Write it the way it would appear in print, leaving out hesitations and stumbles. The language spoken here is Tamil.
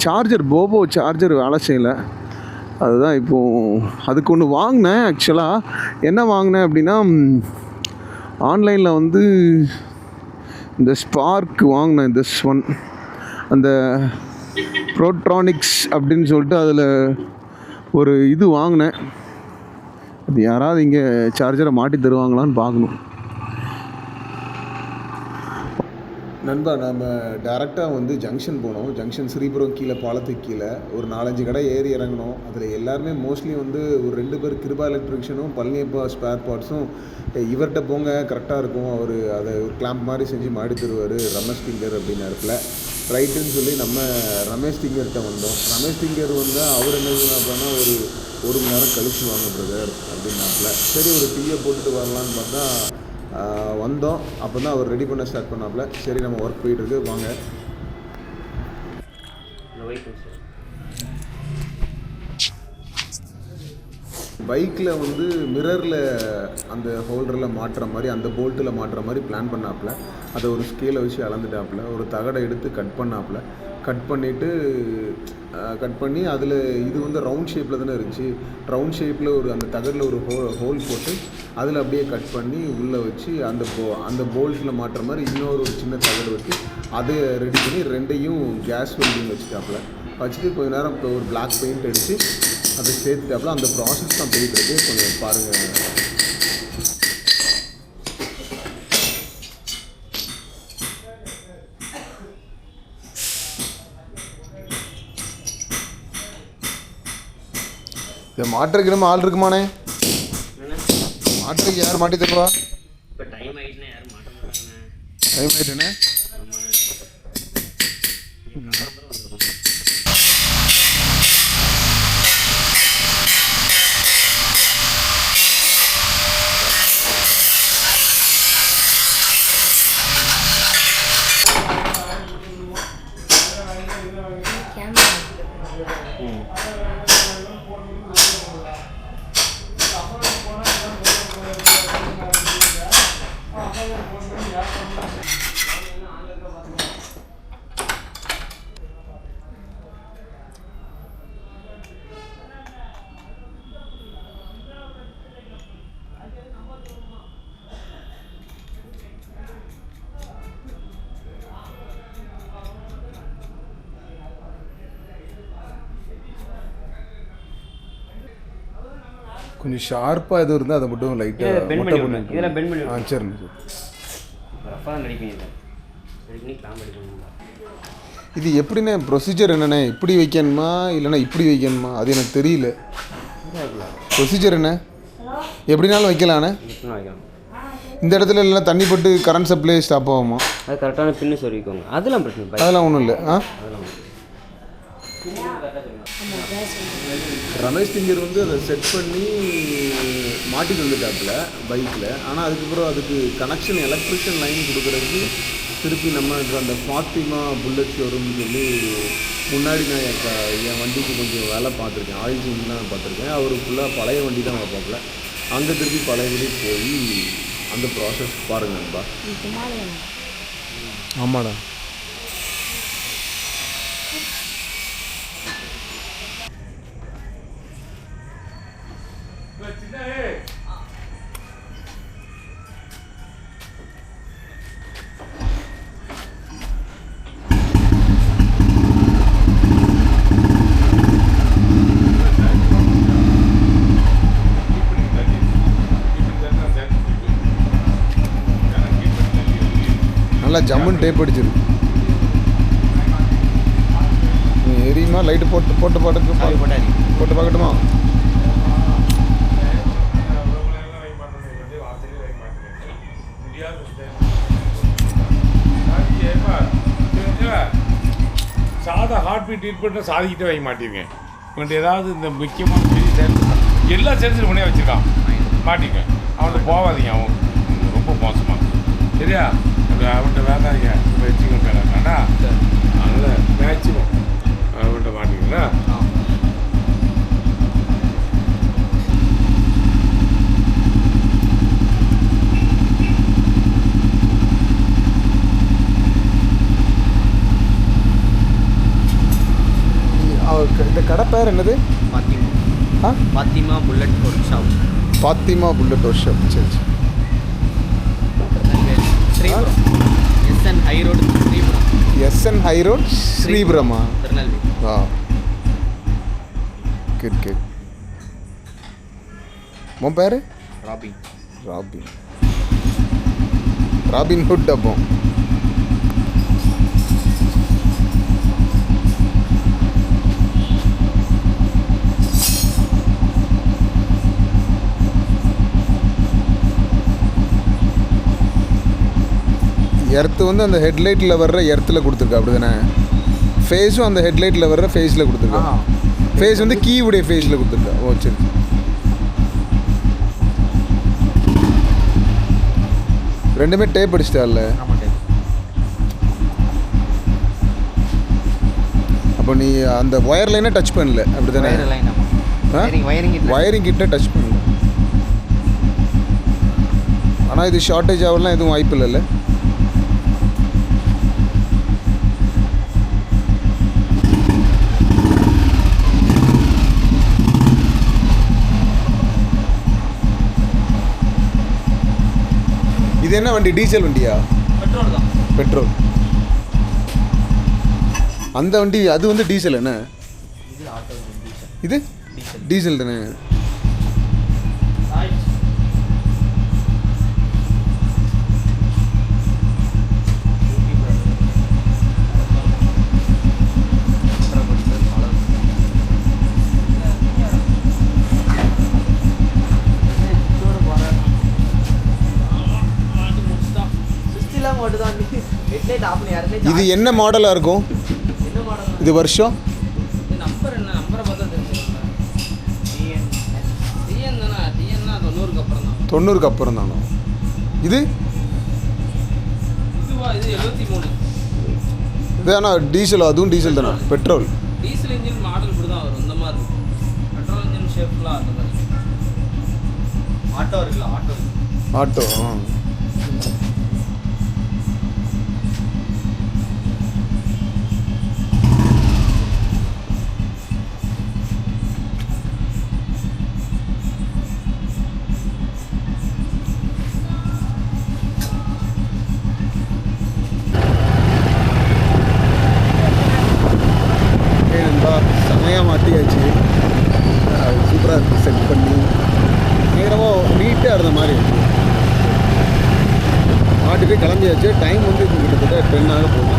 சார்ஜர் போபோ சார்ஜர் வேலை செய்யலை. அதுதான் இப்போது அதுக்கு ஒன்று வாங்கினேன். ஆக்சுவலாக என்ன வாங்கினேன் அப்படின்னா, ஆன்லைனில் வந்து இந்த ஸ்பார்க் வாங்கினேன். திஸ் ஒன் அந்த ப்ரோட்ரானிக்ஸ் அப்படின்னு சொல்லிட்டு அதில் ஒரு இது வாங்கினேன். அது யாராவது இங்கே சார்ஜரை மாட்டி தருவாங்களான்னு பார்க்கணும். நண்பா, நம்ம டேரெக்டாக வந்து ஜங்ஷன் போனோம். ஜங்ஷன் ஸ்ரீபுரம் கீழே பாலத்துக்கு கீழே ஒரு 4-5 கடை ஏறி இறங்கணும். அதில் எல்லாருமே மோஸ்ட்லி வந்து ஒரு 2 பேர் கிருபா எலக்ட்ரிஷனும் பழனியப்பா ஸ்பேர் பார்ட்ஸும் இவர்கிட்ட போங்க கரெக்டாக இருக்கும், அவர் அதை ஒரு கிளாம்ப் மாதிரி செஞ்சு மாடி தருவார் ரமேஷ் டிங்கர் அப்படின்னாருல. ரைட்டுன்னு சொல்லி நம்ம ரமேஷ் டிங்கர்கிட்ட வந்தோம். ரமேஷ் டிங்கர் வந்தால் அவர் என்ன அப்படின்னா ஒரு மணி நேரம் கழிச்சு வாங்க பிரதர் அப்படின்னாப்புல. சரி ஒரு டீயை போட்டுட்டு வரலான்னு பார்த்தா வந்தோம். அப்போ தான் அவர் ரெடி பண்ண ஸ்டார்ட் பண்ணாப்புல. சரி நம்ம ஒர்க் போயிட்டுருக்கு வாங்க. பைக்கில் வந்து மிரரில் அந்த ஹோல்டரில் மாட்டுற மாதிரி, அந்த போல்ட்டில் மாட்டுற மாதிரி பிளான் பண்ணாப்புல. அதை ஒரு ஸ்கேலை வச்சு அளந்துட்டாப்புல. ஒரு தகடை எடுத்து கட் பண்ணாப்புல. கட் பண்ணி அதில் இது வந்து ரவுண்ட் ஷேப்பில் தானே இருந்துச்சு. ரவுண்ட் ஷேப்பில் ஒரு அந்த தகடில் ஒரு ஹோல் போட்டு அதில் அப்படியே கட் பண்ணி உள்ளே வச்சு அந்த போல்ட்டில் மாட்டுற மாதிரி இன்னொரு சின்ன தகடு வச்சு அதை ரெடி பண்ணி ரெண்டையும் கேஸ் வெல்டிங் வச்சுட்டாப்புல. வச்சுட்டு கொஞ்சம் நேரம் இப்போ ஒரு பிளாக் பெயிண்ட் அடித்து அதை சேர்த்துட்டாப்புல. அந்த ப்ராசஸ் தான் போயிட்டுருக்கு. கொஞ்சம் பாருங்கள். இதை மாட்டுறதுக்கு நம்ம ஆள் இருக்குமாண்ணே? மாட்டுறதுக்கு யார் மாட்டி தருவா? டைம் ஆகிட்டேண்ணே. கொஞ்சம் ஷார்ப்பாக எதுவும் இருந்தால் அதை மட்டும் லைட்டாக மொட்டை பண்ணி. சரிண்ணே. இது எப்படிண்ணே ப்ரொசீஜர் என்னண்ணே? இப்படி வைக்கணுமா இல்லைன்னா இப்படி வைக்கணுமா? அது எனக்கு தெரியல. ப்ரொசீஜர் என்ன? எப்படினாலும் வைக்கலாண்ணே. இந்த இடத்துல இல்லைனா தண்ணி போட்டு கரண்ட் சப்ளை ஸ்டாப் ஆகுமா? அது கரெக்டான பின்னு சொல்லிக்கோங்க. அதெல்லாம் பிரச்சனை இல்லை. அதெல்லாம் ஒன்றும் இல்லை. ரமேஷ் டிங்கர் வந்து அதை செட் பண்ணி மாட்டிட்டு வந்துட்டாப்புல பைக்கில். ஆனால் அதுக்கு கனெக்ஷன் எலக்ட்ரிஷியன் லைன் கொடுக்குறதுக்கு திருப்பி நம்ம அந்த ஃபாத்திமா புல்லட் ஷோரூம்னு சொல்லி முன்னாடி நான் என் வண்டிக்கு கொஞ்சம் வேலை பார்த்துருக்கேன். ஆயில் சேஞ்ச்லாம் பார்த்துருக்கேன். அவர் ஃபுல்லாக பழைய வண்டி தான் பார்ப்பாப்புல. அங்கே திருப்பி பழைய வண்டி போய் அந்த ப்ராசஸ் பாருங்கப்பா. ஆமாடா. நல்லா ஜம்முன்னு டேப் அடிச்சிருக்கு. எரியுமா? லைட்டு போட்டு பார்க்கட்டுமா? சாதா ஹார்ட் பீட் ட்ரீட்மெண்ட்டை சாதிக்கிட்டே வைக்க மாட்டீங்க. உங்கள்கிட்ட ஏதாவது இந்த முக்கியமான பெரிய சேர்ந்து எல்லா சேர்த்து முன்னே வச்சுருக்கான் மாட்டிங்க. அவன்கிட்ட போகாதீங்க. அவன் ரொம்ப மோசமாக சரியா? அவன்கிட்ட வேண்டாங்க வச்சுக்கிட்டு ஆனால் அதில் மேக்சிமம் அவன்கிட்ட மாட்டிங்களா? இந்த கடை பேர் என்னது? பாத்திமா. ஆ, Fathima bullet workshop. Fathima bullet workshop. சரி சரி. Sripuram. SN high road Sripuram. SN high road ஸ்ரீபுரமா? திருநெல்வேலி. ஆ, குட் குட். உன் பேர்? ராபின். ராபின். Robin Hood. அப்போ எர்த்து வந்து அந்த ஹெட்லைட்டில் வர்ற எர்த்தில் கொடுத்துருக்கா, அப்படி தானே? ஃபேஸும் அந்த ஹெட்லைட்டில் வர்ற ஃபேஸில் கொடுத்துருக்கா. ஃபேஸ் வந்து கீவுடைய ஃபேஸில் கொடுத்துருக்கா. ஓ சரி. ரெண்டுமே டேப் அடிச்சிட்டால. ஆமாம் டேப். அப்போ நீ அந்த ஒயர் லைனை டச் பண்ணல, அப்படி தானே? Wire line. ஆமாம். வயரிங் கிட்ட டச் பண்ணல. ஆனால் இது ஷார்ட்டேஜ் ஆகலாம் எதுவும் வாய்ப்பு இல்லைல்ல? இது என்ன வண்டி? டீசல் வண்டியா? பெட்ரோல் தான். பெட்ரோல். அந்த வண்டி அது வந்து டீசல் என்ன? இது ஆட்டோ டீசல். இது டீசல். டீசல் தானே? இது என்ன மாடலாக இருக்கும்? இது வருஷம்? நம்பர் என்ன? நம்பரை பார்த்தா தெரிஞ்சுக்கோங்க. டிஎன் தானே? டிஎன்னா 90க்கு அப்புறம் தான். 90க்கு அப்புறம் தானோ? இது இதுவா? இது 73. இது ஆனால் டீசல். அதுவும் டீசல் தானே? பெட்ரோல். டீசல் இன்ஜின் மாடல் இப்படி தான் வரும். இந்த மாதிரி இருக்கும். பெட்ரோல் இன்ஜின் ஷேப்லாம் அந்த மாதிரி. ஆட்டோ இருக்குல்ல? ஆட்டோ. ஆட்டோ. செமையாக மாட்டியாச்சு. சூப்பராக இருக்குது. செட் பண்ணி நேரமாக நீட்டாக இருந்த மாதிரி இருக்கு. மாட்டி போய் கிளம்பியாச்சு. டைம் வந்து இப்போ கிட்டத்தட்ட 10 ஆக போகுது.